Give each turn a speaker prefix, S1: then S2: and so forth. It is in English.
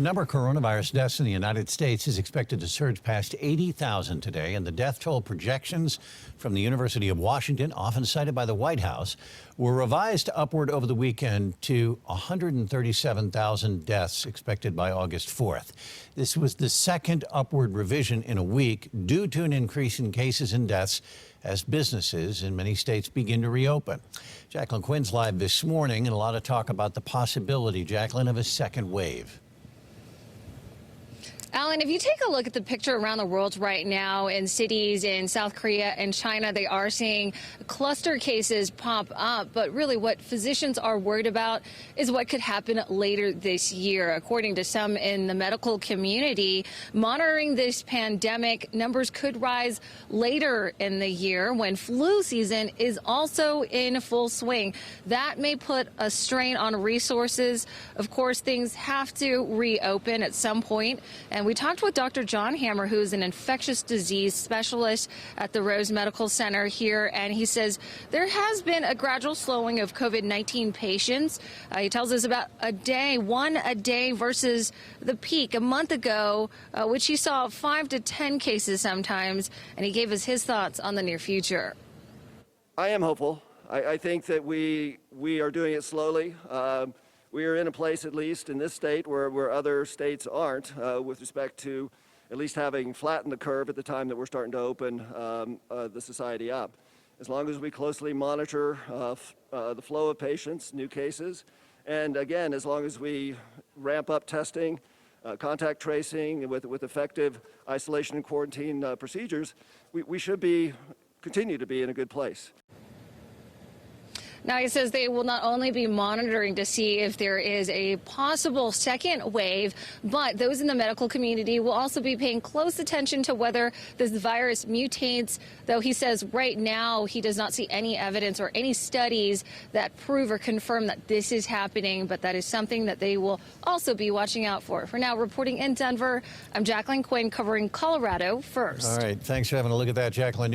S1: number of coronavirus deaths in the United States is expected to surge past 80,000 today, and the death toll projections from the University of Washington, often cited by the White House, were revised upward over the weekend to 137,000 deaths expected by August 4th. This was the second upward revision in a week due to an increase in cases and deaths as businesses in many states begin to reopen. Jacqueline Quinn's live this morning, and a lot of talk about the possibility, Jacqueline, of a second wave.
S2: Alan, if you take a look at the picture around the world right now in cities in South Korea and China, they are seeing cluster cases pop up. But really what physicians are worried about is what could happen later this year. According to some in the medical community, monitoring this pandemic, numbers could rise later in the year when flu season is also in full swing. That may put a strain on resources. Of course, things have to reopen at some point. And we talked with Dr. John Hammer, who is an infectious disease specialist at the Rose Medical Center here, and he says there has been a gradual slowing of COVID-19 patients. He tells us about one a day versus the peak a month ago, which he saw 5 to 10 cases sometimes, and he gave us his thoughts on the near future.
S3: I am hopeful. I think that we are doing it slowly. We are in a place, at least in this state, where other states aren't, with respect to at least having flattened the curve at the time that we're starting to open the society up. As long as we closely monitor the flow of patients, new cases, and again, as long as we ramp up testing, contact tracing with effective isolation and quarantine procedures, we should continue to be in a good place.
S2: Now, he says they will not only be monitoring to see if there is a possible second wave, but those in the medical community will also be paying close attention to whether this virus mutates, though he says right now he does not see any evidence or any studies that prove or confirm that this is happening, but that is something that they will also be watching out for. For now, reporting in Denver, I'm Jacqueline Quinn covering Colorado First.
S1: All right. Thanks for having a look at that, Jacqueline.